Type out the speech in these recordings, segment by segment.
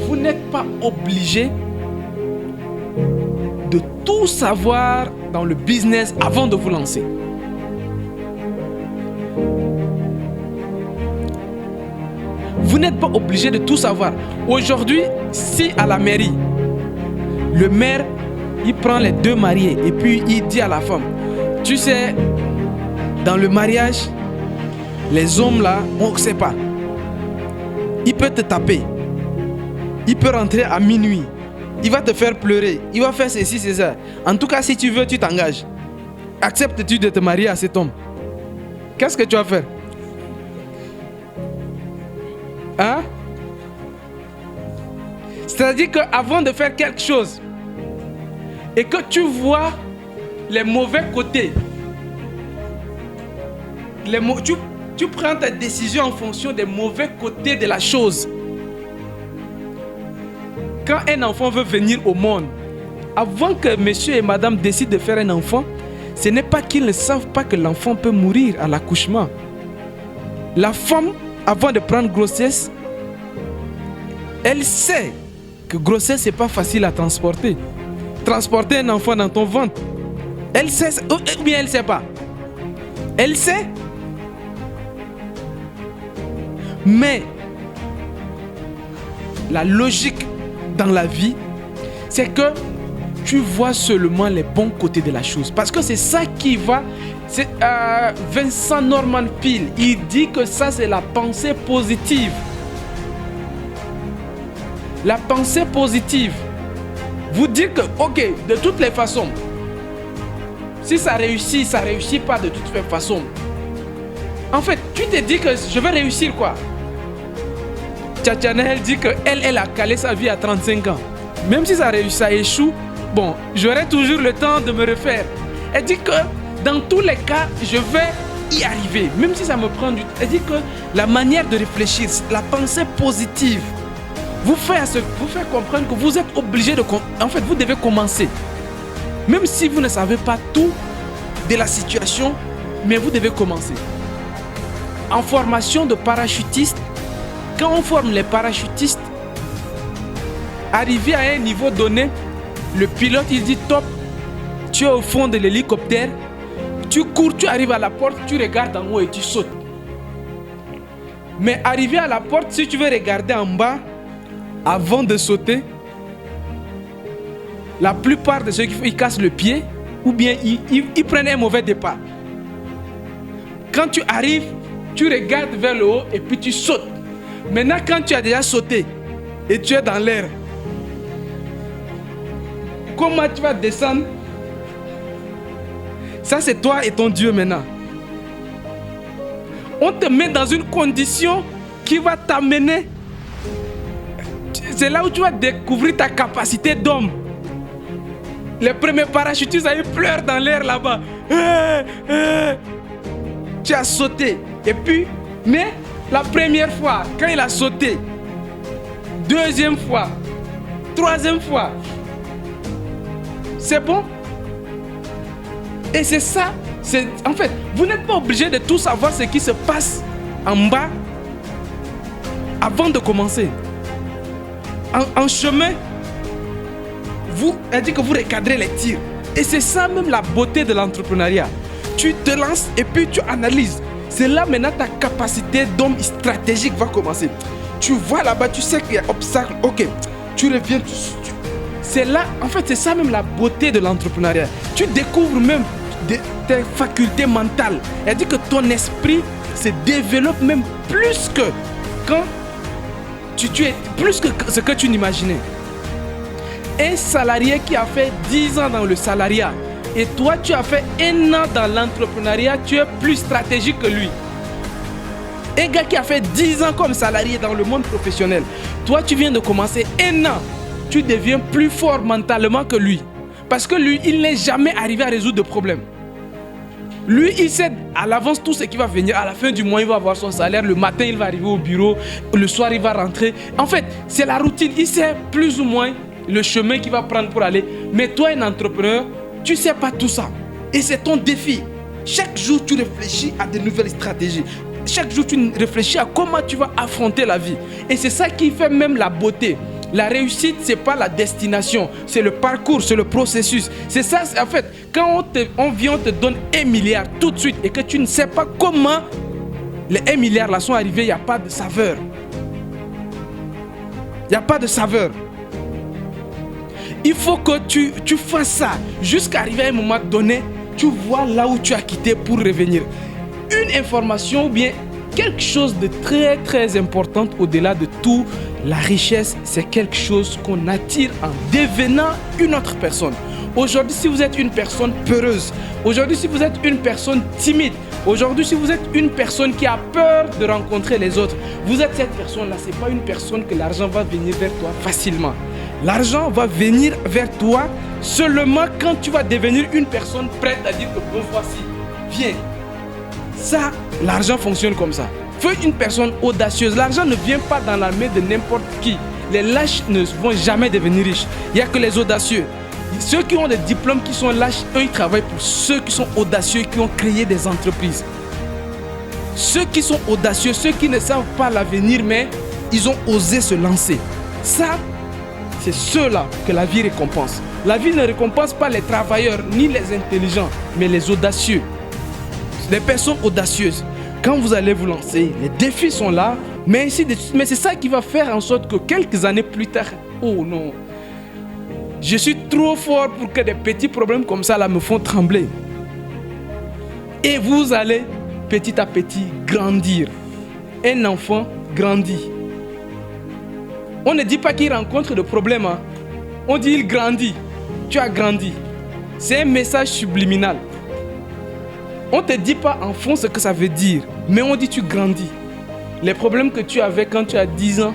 vous n'êtes pas obligé de tout savoir dans le business avant de vous lancer. Vous n'êtes pas obligé de tout savoir. Aujourd'hui, si à la mairie, le maire, il prend les 2 mariés et puis il dit à la femme, tu sais, dans le mariage, les hommes là, on ne sait pas. Il peut te taper. Il peut rentrer à minuit. Il va te faire pleurer. Il va faire ceci, c'est ça. En tout cas, si tu veux, tu t'engages. Acceptes-tu de te marier à cet homme? Qu'est-ce que tu vas faire? Hein? C'est-à-dire qu'avant de faire quelque chose et que tu vois les mauvais côtés, tu prends ta décision en fonction des mauvais côtés de la chose. Quand un enfant veut venir au monde, avant que monsieur et madame décident de faire un enfant, ce n'est pas qu'ils ne savent pas que l'enfant peut mourir à l'accouchement. La femme, avant de prendre grossesse, elle sait que grossesse, ce n'est pas facile à transporter. Transporter un enfant dans ton ventre, elle sait ou bien elle ne sait pas? Elle sait. Mais la logique dans la vie, c'est que tu vois seulement les bons côtés de la chose. Parce que c'est ça qui va... C'est Vincent Norman Peale, il dit que ça c'est la pensée positive. La pensée positive. Vous dites que, ok, de toutes les façons, si ça réussit pas de toutes les façons. En fait, tu te dis que je vais réussir quoi? Tchatchanel dit qu'elle a calé sa vie à 35 ans. Même si ça réussit, ça échoue, bon, j'aurai toujours le temps de me refaire. Elle dit que dans tous les cas, je vais y arriver. Même si ça me prend du temps. Elle dit que la manière de réfléchir, la pensée positive, vous fait comprendre que vous êtes obligé de... En fait, vous devez commencer. Même si vous ne savez pas tout de la situation, mais vous devez commencer. En formation de parachutiste, quand on forme les parachutistes, arrivé à un niveau donné, le pilote il dit top, tu es au fond de l'hélicoptère, tu cours, tu arrives à la porte, tu regardes en haut et tu sautes. Mais arrivé à la porte, si tu veux regarder en bas, avant de sauter, la plupart de ceux qui font, ils cassent le pied ou bien ils prennent un mauvais départ. Quand tu arrives, tu regardes vers le haut et puis tu sautes. Maintenant, quand tu as déjà sauté et tu es dans l'air, comment tu vas descendre? Ça, c'est toi et ton Dieu maintenant. On te met dans une condition qui va t'amener. C'est là où tu vas découvrir ta capacité d'homme. Les premiers parachutistes, ils pleurent dans l'air là-bas. Tu as sauté. Et puis, mais la première fois, quand il a sauté, deuxième fois, troisième fois, c'est bon. Et c'est ça. En fait, vous n'êtes pas obligé de tout savoir ce qui se passe en bas avant de commencer. En chemin, elle dit que vous recadrez les tirs. Et c'est ça même la beauté de l'entrepreneuriat. Tu te lances et puis tu analyses. C'est là maintenant ta capacité d'homme stratégique va commencer. Tu vois là-bas, tu sais qu'il y a obstacle. Ok, tu reviens. C'est là, en fait, c'est ça même la beauté de l'entrepreneuriat. Tu découvres même tes facultés mentales. Elle dit que ton esprit se développe même plus que quand tu es plus que ce que tu n'imaginais. Un salarié qui a fait 10 ans dans le salariat et toi tu as fait 1 an dans l'entrepreneuriat, tu es plus stratégique que lui. Un gars qui a fait 10 ans comme salarié dans le monde professionnel, toi tu viens de commencer 1 an, tu deviens plus fort mentalement que lui. Parce que lui, il n'est jamais arrivé à résoudre de problème. Lui, il sait à l'avance tout ce qui va venir. À la fin du mois, il va avoir son salaire. Le matin, il va arriver au bureau. Le soir, il va rentrer. En fait, c'est la routine. Il sait plus ou moins le chemin qu'il va prendre pour aller. Mais toi, un entrepreneur, tu ne sais pas tout ça. Et c'est ton défi. Chaque jour, tu réfléchis à de nouvelles stratégies. chaque jour, tu réfléchis à comment tu vas affronter la vie. Et c'est ça qui fait même la beauté. La réussite, ce n'est pas la destination, c'est le parcours, c'est le processus. C'est ça, en fait, quand on vient, on te donne 1 milliard tout de suite et que tu ne sais pas comment les 1 milliard là sont arrivés, il n'y a pas de saveur. Il n'y a pas de saveur. Il faut que tu fasses ça jusqu'à arriver à un moment donné, tu vois là où tu as quitté pour revenir. Une information ou bien quelque chose de très très important au-delà de tout, la richesse, c'est quelque chose qu'on attire en devenant une autre personne. Aujourd'hui, si vous êtes une personne peureuse, aujourd'hui, si vous êtes une personne timide, aujourd'hui, si vous êtes une personne qui a peur de rencontrer les autres, vous êtes cette personne-là, ce n'est pas une personne que l'argent va venir vers toi facilement. L'argent va venir vers toi seulement quand tu vas devenir une personne prête à dire que bon, voici, viens. Ça, l'argent fonctionne comme ça. Fais une personne audacieuse. L'argent ne vient pas dans la main de n'importe qui. Les lâches ne vont jamais devenir riches. Il n'y a que les audacieux. Ceux qui ont des diplômes, qui sont lâches, eux, ils travaillent pour ceux qui sont audacieux, qui ont créé des entreprises. Ceux qui sont audacieux, ceux qui ne savent pas l'avenir, mais ils ont osé se lancer. Ça, c'est ceux-là que la vie récompense. La vie ne récompense pas les travailleurs, ni les intelligents, mais les audacieux. Les personnes audacieuses. Quand vous allez vous lancer, les défis sont là, mais c'est ça qui va faire en sorte que quelques années plus tard, oh non, je suis trop fort pour que des petits problèmes comme ça là me font trembler. Et vous allez petit à petit grandir. Un enfant grandit. On ne dit pas qu'il rencontre de problèmes, hein. On dit il grandit. Tu as grandi. C'est un message subliminal. On ne te dit pas en fond ce que ça veut dire, mais on dit tu grandis. Les problèmes que tu avais quand tu as 10 ans,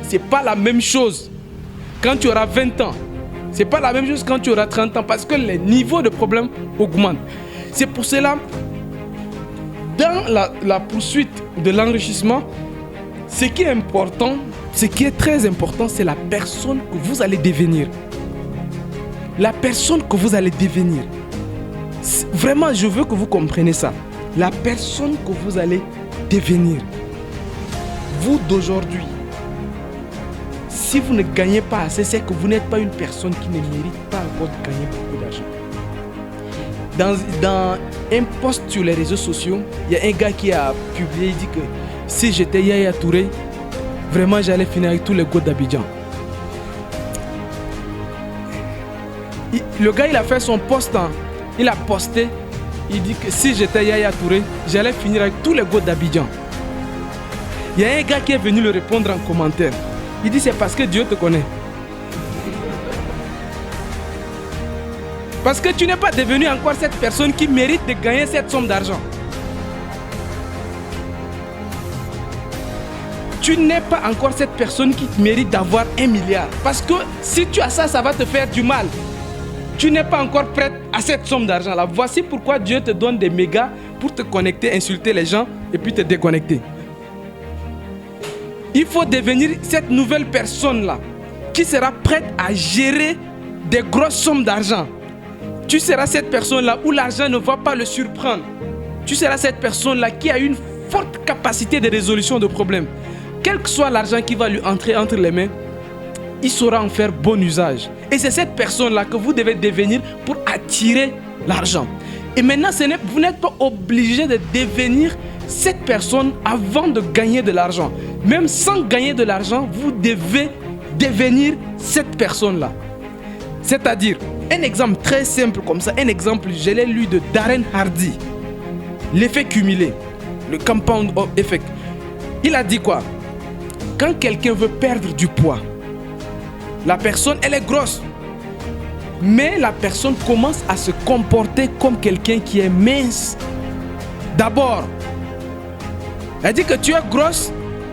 ce n'est pas la même chose quand tu auras 20 ans. Ce n'est pas la même chose quand tu auras 30 ans parce que les niveaux de problèmes augmentent. C'est pour cela, dans la poursuite de l'enrichissement, ce qui est important, ce qui est très important, c'est la personne que vous allez devenir. La personne que vous allez devenir. Vraiment, je veux que vous compreniez ça. La personne que vous allez devenir. Vous d'aujourd'hui, si vous ne gagnez pas assez, c'est que vous n'êtes pas une personne qui ne mérite pas encore de gagner beaucoup d'argent. Dans un post sur les réseaux sociaux, il y a un gars qui a publié, il dit que si j'étais Yaya Touré, vraiment j'allais finir avec tous les gars d'Abidjan. Le gars, il a fait son post, hein. Il a posté, il dit que si j'étais Yaya Touré, j'allais finir avec tous les gars d'Abidjan. Il y a un gars qui est venu le répondre en commentaire. Il dit c'est parce que Dieu te connaît. Parce que tu n'es pas devenu encore cette personne qui mérite de gagner cette somme d'argent. Tu n'es pas encore cette personne qui mérite d'avoir 1 milliard. Parce que si tu as ça, ça va te faire du mal. Tu n'es pas encore prête à cette somme d'argent-là. Voici pourquoi Dieu te donne des mégas pour te connecter, insulter les gens et puis te déconnecter. Il faut devenir cette nouvelle personne-là qui sera prête à gérer des grosses sommes d'argent. Tu seras cette personne-là où l'argent ne va pas le surprendre. Tu seras cette personne-là qui a une forte capacité de résolution de problèmes. Quel que soit l'argent qui va lui entrer entre les mains, il saura en faire bon usage. Et c'est cette personne-là que vous devez devenir pour attirer l'argent. Et maintenant, vous n'êtes pas obligé de devenir cette personne avant de gagner de l'argent. Même sans gagner de l'argent, vous devez devenir cette personne-là. C'est-à-dire, un exemple très simple comme ça, un exemple, je l'ai lu de Darren Hardy. L'effet cumulé, le compound effect. Il a dit quoi? Quand quelqu'un veut perdre du poids, la personne, elle est grosse. Mais la personne commence à se comporter comme quelqu'un qui est mince. D'abord, elle dit que tu es grosse,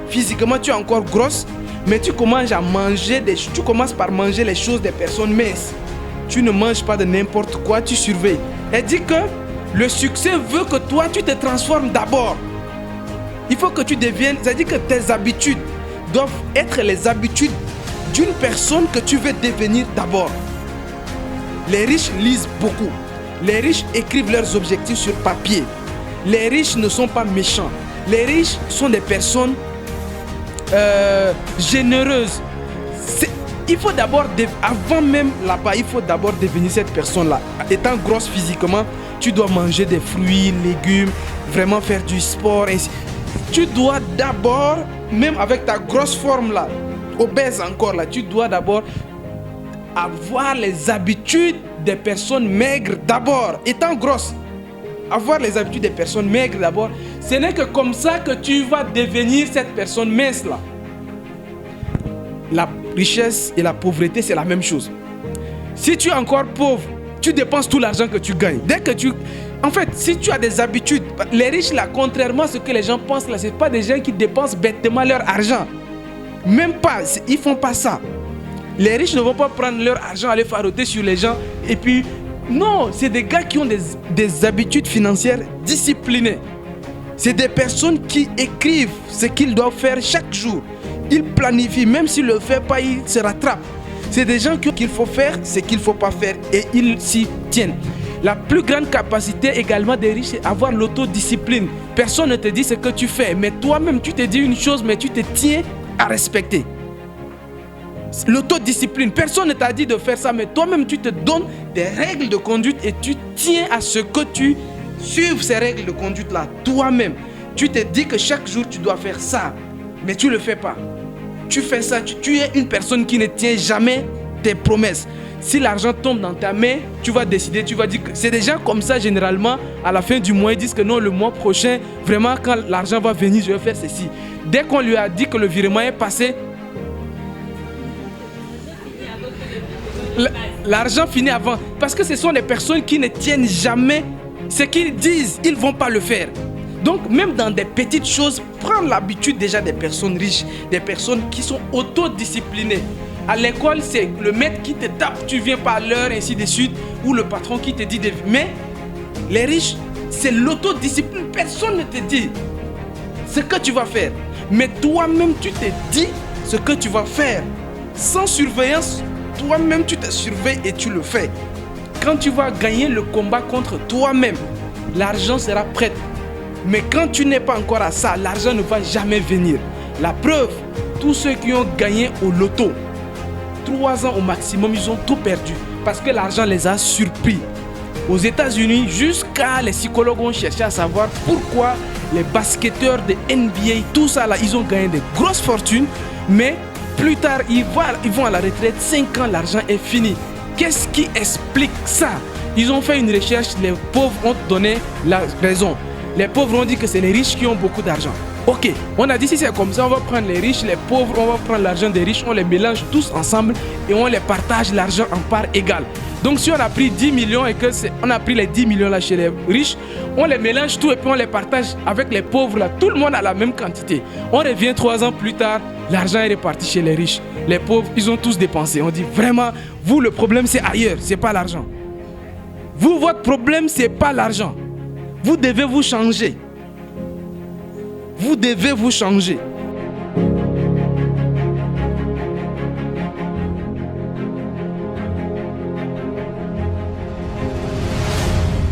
physiquement tu es encore grosse, mais tu commences par manger les choses des personnes minces. Tu ne manges pas de n'importe quoi, tu surveilles. Elle dit que le succès veut que toi tu te transformes d'abord. Il faut que tu deviennes, c'est-à-dire que tes habitudes doivent être les habitudes d'une personne que tu veux devenir d'abord. Les riches lisent beaucoup. Les riches écrivent leurs objectifs sur papier. Les riches ne sont pas méchants. Les riches sont des personnes généreuses. Il faut d'abord, avant même là-bas, il faut d'abord devenir cette personne-là. Étant grosse physiquement, tu dois manger des fruits, légumes, vraiment faire du sport. Tu dois d'abord, même avec ta grosse forme là, obèse encore là, tu dois d'abord avoir les habitudes des personnes maigres d'abord, étant grosse. Avoir les habitudes des personnes maigres d'abord, ce n'est que comme ça que tu vas devenir cette personne mince là. La richesse et la pauvreté, c'est la même chose. Si tu es encore pauvre, tu dépenses tout l'argent que tu gagnes. En fait, si tu as des habitudes, les riches là, contrairement à ce que les gens pensent là, ce n'est pas des gens qui dépensent bêtement leur argent. Même pas, ils ne font pas ça. Les riches ne vont pas prendre leur argent, aller faroter sur les gens. Et puis, non, c'est des gars qui ont des habitudes financières disciplinées. C'est des personnes qui écrivent ce qu'ils doivent faire chaque jour. Ils planifient, même s'ils ne le font pas, ils se rattrapent. C'est des gens qu'il faut faire, ce qu'il ne faut pas faire, et ils s'y tiennent. La plus grande capacité également des riches, c'est avoir l'autodiscipline. Personne ne te dit ce que tu fais, mais toi-même, tu te dis une chose, mais tu te tiens à respecter. L'autodiscipline, personne ne t'a dit de faire ça, mais toi-même, tu te donnes des règles de conduite et tu tiens à ce que tu suives ces règles de conduite-là, toi-même. Tu te dis que chaque jour, tu dois faire ça, mais tu ne le fais pas. Tu fais ça, tu es une personne qui ne tient jamais tes promesses. Si l'argent tombe dans ta main, tu vas décider, tu vas dire que c'est des gens comme ça généralement, à la fin du mois, ils disent que non, le mois prochain, vraiment quand l'argent va venir, je vais faire ceci. Dès qu'on lui a dit que le virement est passé, l'argent finit avant. Parce que ce sont des personnes qui ne tiennent jamais ce qu'ils disent, ils ne vont pas le faire. Donc même dans des petites choses, prends l'habitude déjà des personnes riches, des personnes qui sont autodisciplinées. À l'école, c'est le maître qui te tape, tu viens pas à l'heure, ainsi de suite, ou le patron qui te dit de... Mais les riches, c'est l'autodiscipline. Personne ne te dit ce que tu vas faire. Mais toi-même, tu te dis ce que tu vas faire. Sans surveillance, toi-même, tu te surveilles et tu le fais. Quand tu vas gagner le combat contre toi-même, l'argent sera prêt. Mais quand tu n'es pas encore à ça, l'argent ne va jamais venir. La preuve, tous ceux qui ont gagné au loto, 3 ans au maximum, ils ont tout perdu. Parce que l'argent les a surpris. Aux États-Unis, jusqu'à les psychologues ont cherché à savoir pourquoi les basketteurs de NBA, tout ça là, ils ont gagné de grosses fortunes. Mais plus tard, ils vont à la retraite, 5 ans, l'argent est fini. Qu'est-ce qui explique ça? Ils ont fait une recherche, les pauvres ont donné la raison. Les pauvres ont dit que c'est les riches qui ont beaucoup d'argent. Ok, on a dit si c'est comme ça, on va prendre les riches, les pauvres, on va prendre l'argent des riches, on les mélange tous ensemble et on les partage l'argent en parts égales. Donc si on a pris 10 millions et on a pris les 10 millions là chez les riches, on les mélange tout et puis on les partage avec les pauvres là. Tout le monde a la même quantité. On revient 3 ans plus tard, l'argent est reparti chez les riches. Les pauvres, ils ont tous dépensé. On dit vraiment, vous le problème c'est ailleurs, c'est pas l'argent. Vous, votre problème c'est pas l'argent. Vous devez vous changer. Vous devez vous changer.